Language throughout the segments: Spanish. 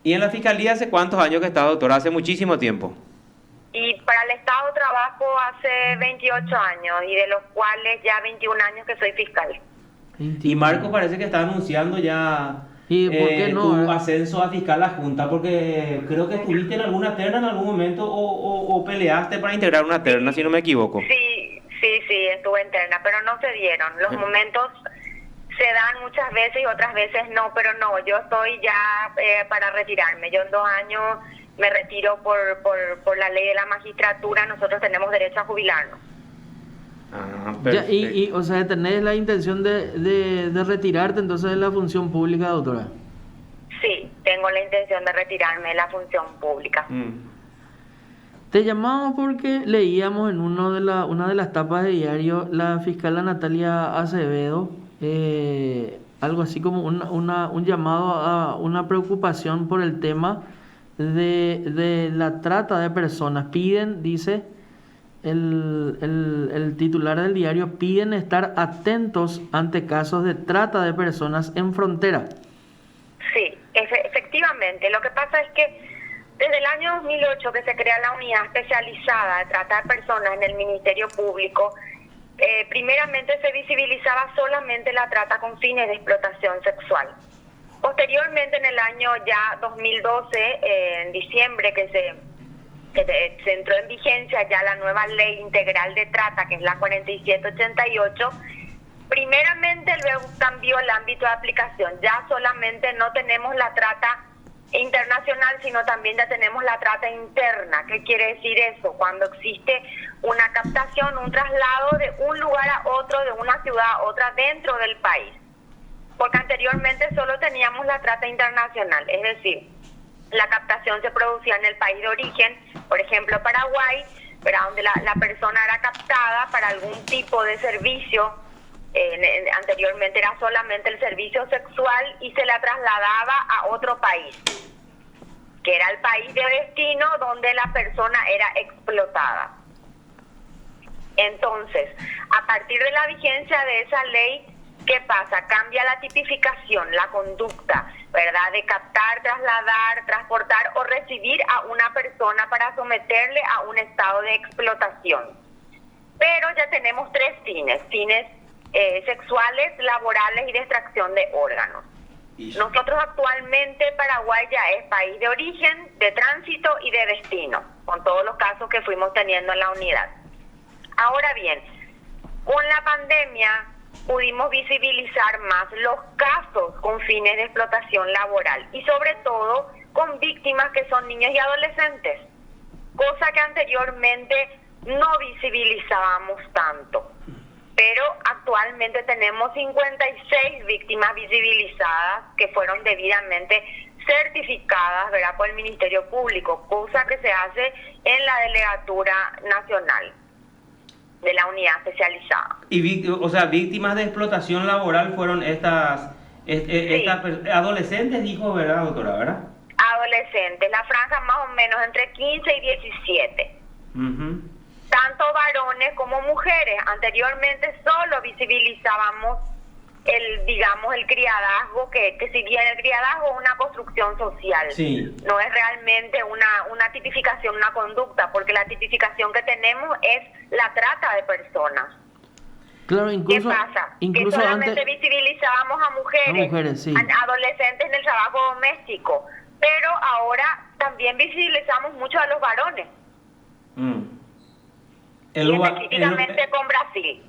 ¿Y en la fiscalía hace cuántos años que está, doctora? Hace muchísimo tiempo. Y para el Estado trabajo hace 28 años y de los cuales ya 21 años que soy fiscal. Y Marcos parece que está anunciando ya ¿Y por qué no, tu verdad? ascenso a fiscal adjunta, porque creo que estuviste en alguna terna en algún momento o peleaste para integrar una terna, si no me equivoco. Sí, estuve interna, pero no se dieron. Los momentos se dan muchas veces y otras veces no, pero no, yo estoy ya para retirarme. Yo en 2 años me retiro por la ley de la magistratura, nosotros tenemos derecho a jubilarnos. Ah, Ya, perfecto. o sea, ¿tenés la intención de retirarte entonces de la función pública, doctora? Sí, tengo la intención de retirarme de la función pública. Te llamamos porque leíamos en una de las tapas de diario la fiscal Natalia Acevedo, algo así como un llamado a una preocupación por el tema de la trata de personas. Piden, dice el titular del diario, piden estar atentos ante casos de trata de personas en frontera. Sí, efectivamente. Lo que pasa es que desde el año 2008 que se crea la unidad especializada de trata de personas en el Ministerio Público, primeramente se visibilizaba solamente la trata con fines de explotación sexual. Posteriormente, en el año ya 2012, en diciembre, que se entró en vigencia ya la nueva ley integral de trata, que es la 4788, primeramente luego cambió el ámbito de aplicación. Ya solamente no tenemos la trata internacional, sino también ya tenemos la trata interna. ¿Qué quiere decir eso? Cuando existe una captación, un traslado de un lugar a otro, de una ciudad a otra dentro del país. Porque anteriormente solo teníamos la trata internacional, es decir, la captación se producía en el país de origen, por ejemplo Paraguay, pero donde la persona era captada para algún tipo de servicio. Anteriormente era solamente el servicio sexual y se la trasladaba a otro país, que era el país de destino donde la persona era explotada. Entonces, a partir de la vigencia de esa ley, ¿qué pasa? Cambia la tipificación, la conducta, ¿verdad? De captar, trasladar, transportar o recibir a una persona para someterle a un estado de explotación. Pero ya tenemos tres fines sexuales, laborales y de extracción de órganos. Nosotros actualmente, Paraguay ya es país de origen, de tránsito y de destino, con todos los casos que fuimos teniendo en la unidad. Ahora bien, con la pandemia pudimos visibilizar más los casos con fines de explotación laboral y sobre todo con víctimas que son niños y adolescentes, cosa que anteriormente no visibilizábamos tanto. Pero actualmente tenemos 56 víctimas visibilizadas que fueron debidamente certificadas, ¿verdad?, por el Ministerio Público, cosa que se hace en la Delegatura Nacional de la Unidad Especializada. Y o sea, víctimas de explotación laboral fueron estas adolescentes, dijo, ¿verdad, doctora? ¿Verdad? Adolescentes, la franja más o menos entre 15 y 17. Tanto varones como mujeres. Anteriormente solo visibilizábamos el criadazgo, que si bien el criadazgo es una construcción social, sí, no es realmente una tipificación, una conducta, porque la tipificación que tenemos es la trata de personas. Claro, incluso, ¿Qué pasa? incluso que solamente antes visibilizábamos a mujeres, sí, a adolescentes en el trabajo doméstico, pero ahora también visibilizamos mucho a los varones. Específicamente con Brasil.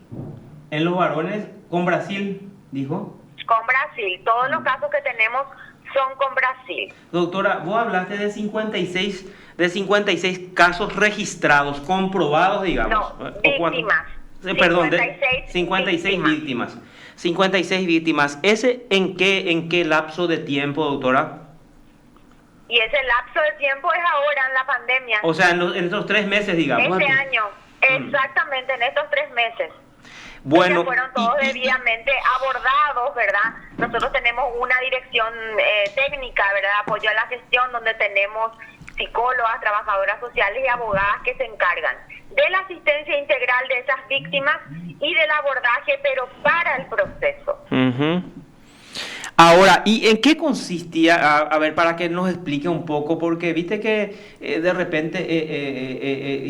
En los varones con Brasil, dijo. Con Brasil, todos los casos que tenemos son con Brasil. Doctora, vos hablaste de 56 casos registrados, comprobados, digamos. No, víctimas. Perdón, 56 víctimas. 56 víctimas. ¿Ese en qué lapso de tiempo, doctora? Y ese lapso de tiempo es ahora en la pandemia. O sea, en estos 3 meses, digamos. Este año, exactamente, en estos 3 meses. Bueno, que fueron todos debidamente abordados, ¿verdad? Nosotros tenemos una dirección técnica, ¿verdad? Apoyo a la gestión, donde tenemos psicólogas, trabajadoras sociales y abogadas que se encargan de la asistencia integral de esas víctimas y del abordaje, pero para el proceso. Ahora, ¿y en qué consistía? A ver, para que nos explique un poco, porque viste que de repente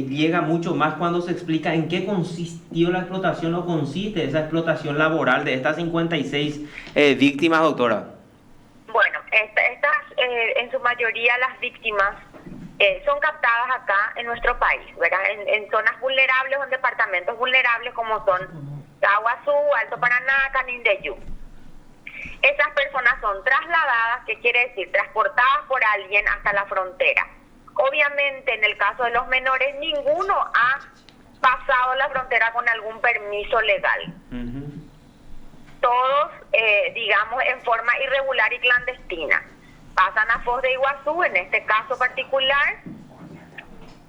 llega mucho más cuando se explica en qué consistió la explotación o consiste esa explotación laboral de estas 56 víctimas, doctora. Bueno, en su mayoría las víctimas son captadas acá en nuestro país, ¿verdad? En zonas vulnerables o en departamentos vulnerables como son Caguazú, Alto Paraná, Canindeyú. Esas personas son trasladadas, ¿qué quiere decir? Transportadas por alguien hasta la frontera. Obviamente, en el caso de los menores, ninguno ha pasado la frontera con algún permiso legal. Todos, digamos, en forma irregular y clandestina. Pasan a Foz de Iguazú, en este caso particular,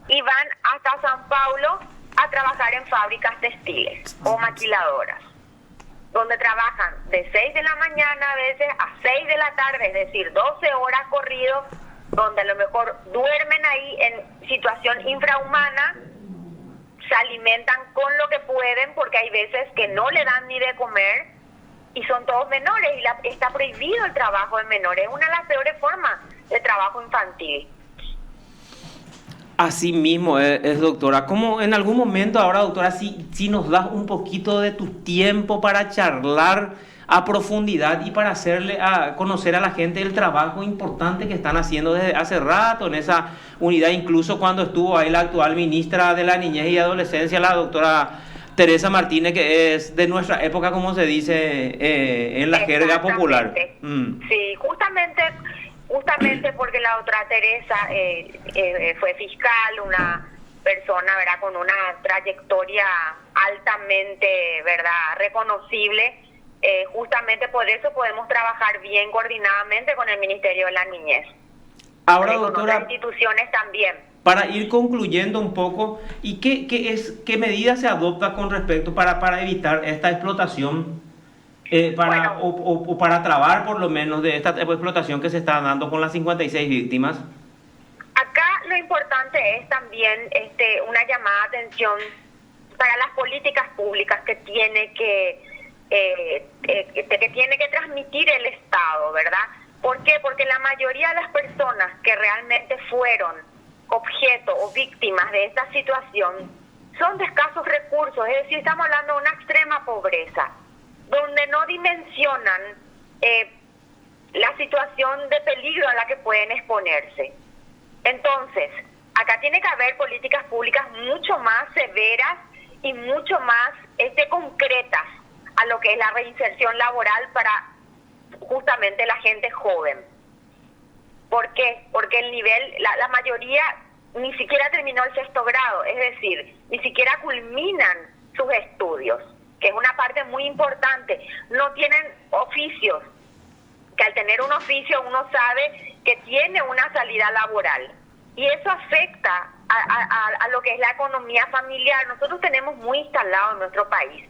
y van hasta San Paulo a trabajar en fábricas textiles o maquiladoras, donde trabajan de 6 de la mañana a veces a 6 de la tarde, es decir, 12 horas corrido, donde a lo mejor duermen ahí en situación infrahumana, se alimentan con lo que pueden, porque hay veces que no le dan ni de comer, y son todos menores, y está prohibido el trabajo de menores, es una de las peores formas de trabajo infantil. Así mismo es, doctora. Como en algún momento ahora, doctora, si nos das un poquito de tu tiempo para charlar a profundidad y para hacerle a conocer a la gente el trabajo importante que están haciendo desde hace rato en esa unidad, incluso cuando estuvo ahí la actual ministra de la Niñez y Adolescencia, la doctora Teresa Martínez, que es de nuestra época, como se dice en la jerga popular. Sí, justamente porque la doctora Teresa fue fiscal, una persona, ¿verdad?, con una trayectoria altamente, ¿verdad?, reconocible. Justamente por eso podemos trabajar bien coordinadamente con el Ministerio de la Niñez. Ahora, con doctora, otras instituciones también. Para ir concluyendo un poco, ¿y qué medidas se adopta con respecto para evitar esta explotación, o para trabar por lo menos de esta explotación que se está dando con las 56 víctimas? Acá lo importante es también una llamada de atención para las políticas públicas que tiene que transmitir el Estado, ¿verdad? ¿Por qué? Porque la mayoría de las personas que realmente fueron objeto o víctimas de esta situación son de escasos recursos, es decir, estamos hablando de una extrema pobreza, donde no dimensionan la situación de peligro a la que pueden exponerse. Entonces, acá tiene que haber políticas públicas mucho más severas y mucho más concretas a lo que es la reinserción laboral para justamente la gente joven. ¿Por qué? Porque el nivel, la mayoría ni siquiera terminó el 6º grado, es decir, ni siquiera culminan sus estudios, que es una parte muy importante. No tienen oficios, que al tener un oficio uno sabe que tiene una salida laboral. Y eso afecta a lo que es la economía familiar. Nosotros tenemos muy instalado en nuestro país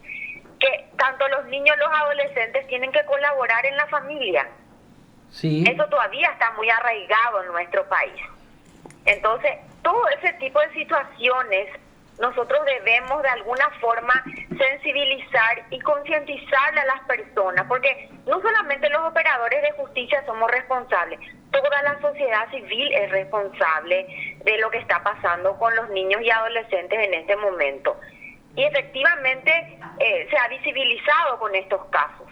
que tanto los niños como los adolescentes tienen que colaborar en la familia. Sí. Eso todavía está muy arraigado en nuestro país. Entonces, todo ese tipo de situaciones nosotros debemos de alguna forma sensibilizar y concientizarle a las personas, porque no solamente los operadores de justicia somos responsables, toda la sociedad civil es responsable de lo que está pasando con los niños y adolescentes en este momento. Y efectivamente se ha visibilizado con estos casos.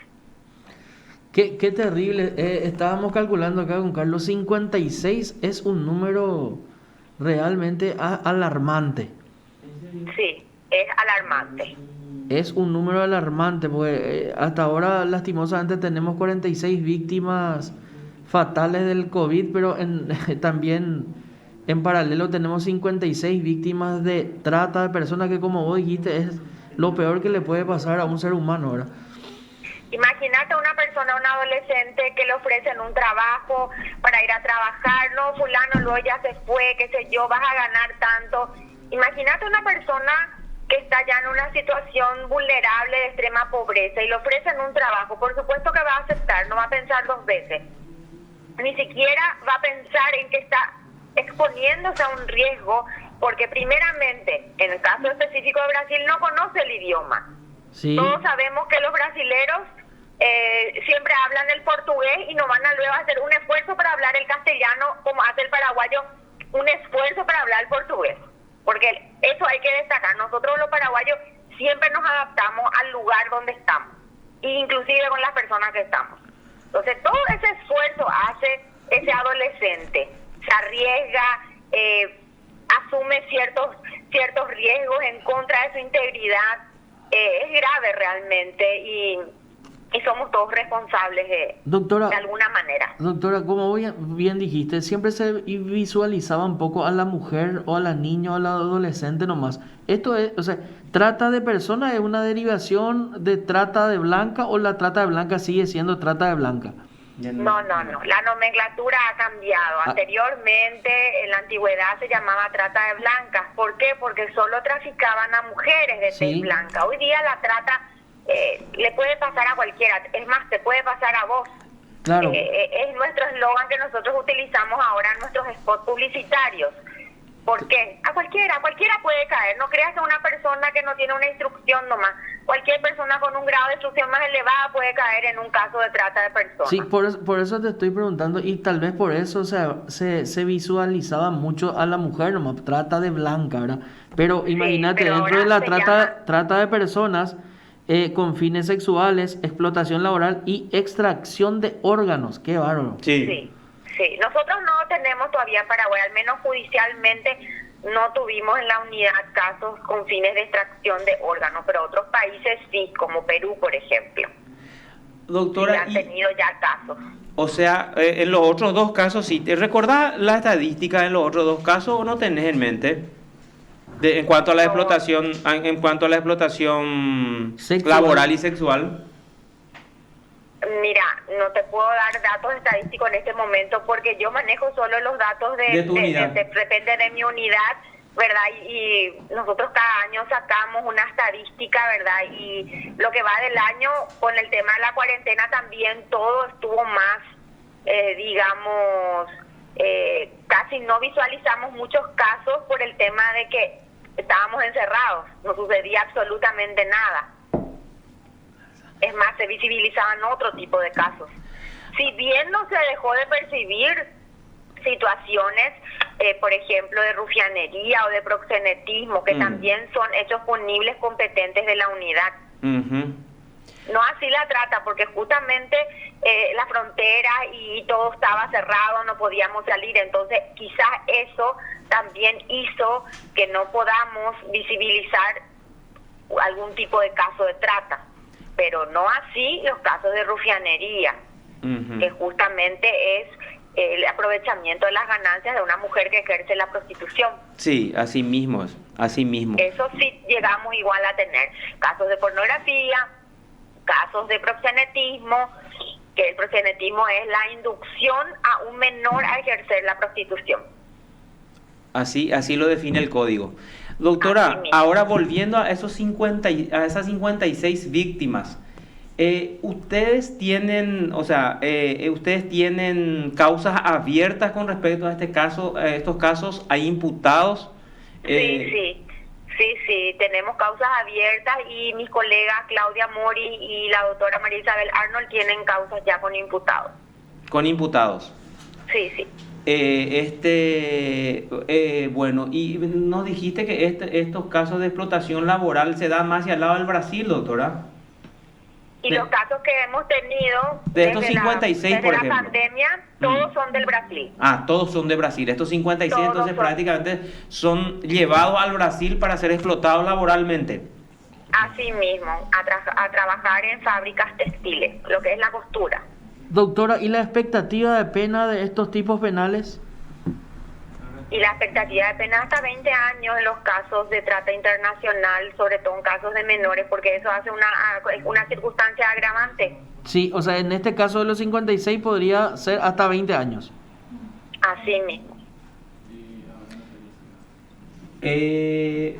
Qué terrible. Estábamos calculando acá con Carlos, 56 es un número realmente alarmante. Sí, es alarmante. Es un número alarmante, porque hasta ahora lastimosamente tenemos 46 víctimas fatales del COVID, pero también en paralelo tenemos 56 víctimas de trata de personas, que como vos dijiste es lo peor que le puede pasar a un ser humano, ¿verdad? Imagínate a una persona, un adolescente que le ofrecen un trabajo para ir a trabajar, no, fulano luego ya se fue, qué sé yo, vas a ganar tanto. Imagínate una persona que está ya en una situación vulnerable de extrema pobreza y le ofrecen un trabajo, por supuesto que va a aceptar, no va a pensar 2 veces. Ni siquiera va a pensar en que está exponiéndose a un riesgo, porque primeramente, en el caso específico de Brasil, no conoce el idioma. Sí. Todos sabemos que los brasileros siempre hablan el portugués y no van a luego hacer un esfuerzo para hablar el castellano como hace el paraguayo, un esfuerzo para hablar el portugués. Porque eso hay que destacar. Nosotros los paraguayos siempre nos adaptamos al lugar donde estamos, inclusive con las personas que estamos. Entonces todo ese esfuerzo hace ese adolescente, se arriesga, asume ciertos riesgos en contra de su integridad. Es grave realmente y somos todos responsables Doctora, de alguna manera. Doctora, como bien dijiste, siempre se visualizaba un poco a la mujer o a la niña o a la adolescente nomás. Esto es, o sea, ¿trata de personas es una derivación de trata de blanca o la trata de blanca sigue siendo trata de blanca? No. La nomenclatura ha cambiado. Anteriormente, en la antigüedad, se llamaba trata de blancas. ¿Por qué? Porque solo traficaban a mujeres de tez blanca. Hoy día la trata le puede pasar a cualquiera. Es más, te puede pasar a vos. Claro. Es nuestro eslogan que nosotros utilizamos ahora en nuestros spots publicitarios. ¿Por qué? A cualquiera puede caer. No creas que una persona que no tiene una instrucción nomás. Cualquier persona con un grado de instrucción más elevada puede caer en un caso de trata de personas. Sí, por eso te estoy preguntando y tal vez por eso se visualizaba mucho a la mujer nomás, trata de blanca, ¿verdad? Pero imagínate, pero dentro de la llama... trata de personas con fines sexuales, explotación laboral y extracción de órganos. ¡Qué bárbaro! Sí. Nosotros no tenemos todavía en Paraguay, al menos judicialmente, no tuvimos en la unidad casos con fines de extracción de órganos, pero otros países sí, como Perú, por ejemplo. Doctora, sí han tenido ya casos. O sea, en los otros dos casos, ¿sí te recordás la estadística en los otros dos casos o no tenés en mente? En cuanto a la explotación, laboral y sexual. Mira, no te puedo dar datos estadísticos en este momento porque yo manejo solo los datos depende de mi unidad, ¿verdad? Y nosotros cada año sacamos una estadística, ¿verdad? Y lo que va del año con el tema de la cuarentena también todo estuvo más, casi no visualizamos muchos casos por el tema de que estábamos encerrados, no sucedía absolutamente nada. Es más, se visibilizaban otro tipo de casos. Si bien no se dejó de percibir situaciones, por ejemplo, de rufianería o de proxenetismo, que también son hechos punibles competentes de la unidad. No así la trata, porque justamente la frontera y todo estaba cerrado, no podíamos salir. Entonces, quizás eso también hizo que no podamos visibilizar algún tipo de caso de trata. Pero no así los casos de rufianería, que justamente es el aprovechamiento de las ganancias de una mujer que ejerce la prostitución. Sí, así mismo. Eso sí llegamos igual a tener. Casos de pornografía, casos de proxenetismo, que el proxenetismo es la inducción a un menor a ejercer la prostitución. Así lo define el código. Doctora, ahora volviendo a esas 56 víctimas, ustedes tienen causas abiertas con respecto a estos casos, ¿hay imputados? Sí, tenemos causas abiertas y mis colegas Claudia Mori y la doctora María Isabel Arnold tienen causas ya con imputados. ¿Con imputados? Sí. Bueno, y nos dijiste que estos casos de explotación laboral se dan más hacia el lado del Brasil, doctora. Y los casos que hemos tenido de estos 56, por ejemplo, la pandemia, todos son del Brasil. Todos son de Brasil. Estos 56 todos entonces prácticamente son llevados al Brasil para ser explotados laboralmente. Así mismo, a trabajar en fábricas textiles, lo que es la costura. Doctora, ¿y la expectativa de pena de estos tipos penales? Y la expectativa de pena hasta 20 años en los casos de trata internacional, sobre todo en casos de menores, porque eso hace una circunstancia agravante. Sí, o sea, en este caso de los 56 podría ser hasta 20 años. Así mismo.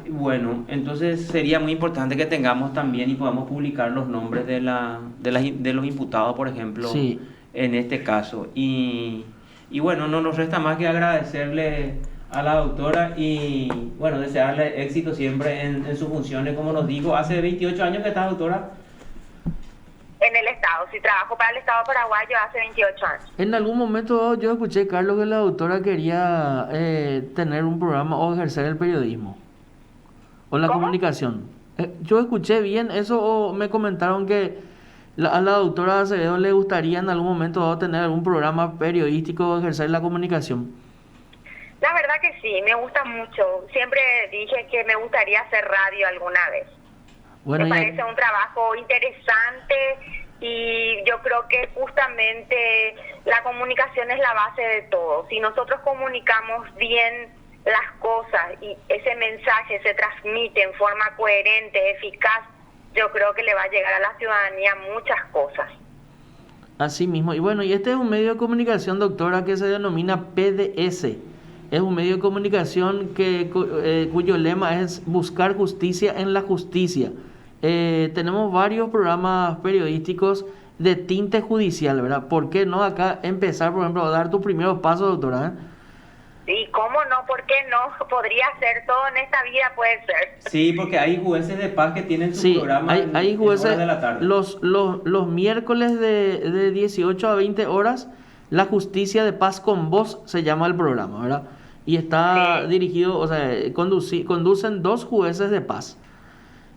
Bueno, entonces sería muy importante que tengamos también y podamos publicar los nombres de los imputados, por ejemplo, en este caso. Y bueno, no nos resta más que agradecerle a la doctora y bueno, desearle éxito siempre en sus funciones, como nos dijo. ¿Hace 28 años que está, doctora? en el Estado. Si trabajo para el Estado paraguayo hace 28 años. En algún momento yo escuché, Carlos, que la doctora quería tener un programa o ejercer el periodismo o la ¿Cómo? comunicación. ¿Yo escuché bien eso o me comentaron que a la doctora Acevedo le gustaría en algún momento dado tener algún programa periodístico o ejercer la comunicación? La verdad que sí, me gusta mucho. Siempre dije que me gustaría hacer radio alguna vez. Bueno, Me parece un trabajo interesante y yo creo que justamente la comunicación es la base de todo. Si nosotros comunicamos bien las cosas y ese mensaje se transmite en forma coherente, eficaz, yo creo que le va a llegar a la ciudadanía muchas cosas. así mismo. Y bueno, y este es un medio de comunicación, doctora, que se denomina PDS. Es un medio de comunicación cuyo lema es buscar justicia en la justicia. Tenemos varios programas periodísticos de tinte judicial, ¿verdad? ¿Por qué no acá empezar, por ejemplo, a dar tus primeros pasos, doctora? Sí, ¿cómo no? ¿Por qué no? Podría ser, todo en esta vida puede ser. Sí, porque hay jueces de paz que tienen su Sí, programa hay en jueces horas de la tarde. los miércoles de 18 a 20 horas, La Justicia de Paz con Vos se llama el programa, ¿verdad? Y está Sí. dirigido, o sea, conducen 2 jueces de paz.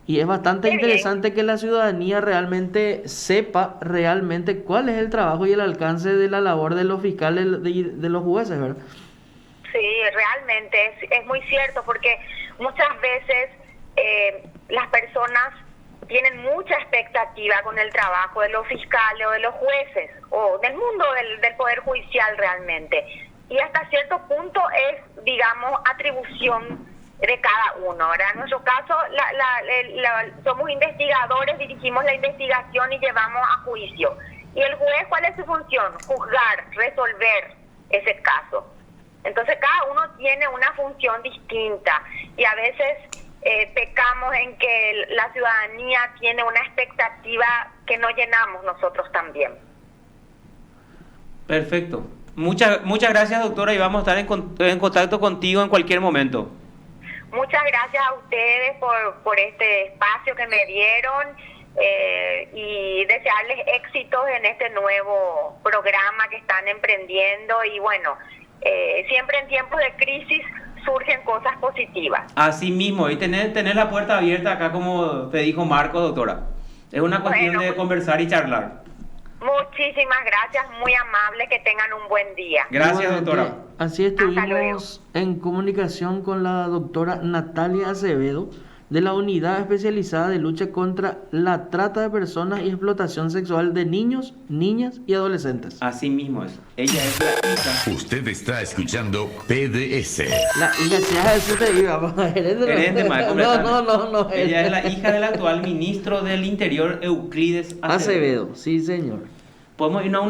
Y es bastante Qué interesante que la ciudadanía realmente sepa realmente cuál es el trabajo y el alcance de la labor de los fiscales de los jueces, ¿verdad? Sí, realmente es muy cierto porque muchas veces las personas tienen mucha expectativa con el trabajo de los fiscales o de los jueces o del mundo del Poder Judicial realmente. Y hasta cierto punto es, digamos, atribución de cada uno, ¿verdad? En nuestro caso, somos investigadores, dirigimos la investigación y llevamos a juicio. ¿Y el juez cuál es su función? Juzgar, resolver ese caso. Entonces cada uno tiene una función distinta y a veces pecamos en que la ciudadanía tiene una expectativa que no llenamos nosotros también. Perfecto. Muchas gracias, doctora, y vamos a estar en contacto contigo en cualquier momento. Muchas gracias a ustedes por este espacio que me dieron y desearles éxitos en este nuevo programa que están emprendiendo y bueno, siempre en tiempos de crisis surgen cosas positivas. Así mismo, y tener la puerta abierta acá, como te dijo Marco, doctora. Es una cuestión de conversar y charlar. Muchísimas gracias, muy amables, que tengan un buen día. Gracias, Igualmente, doctora. Así estuvimos en comunicación con la doctora Natalia Acevedo de la Unidad Especializada de Lucha contra la Trata de Personas y Explotación Sexual de Niños, Niñas y Adolescentes. Así mismo es. Ella es la hija. Usted está escuchando PDS. La hija, si a eso te iba, Gerente, madre, no. Ella es la hija del actual ministro del Interior, Euclides Acevedo. Acevedo, sí señor. Podemos irnos a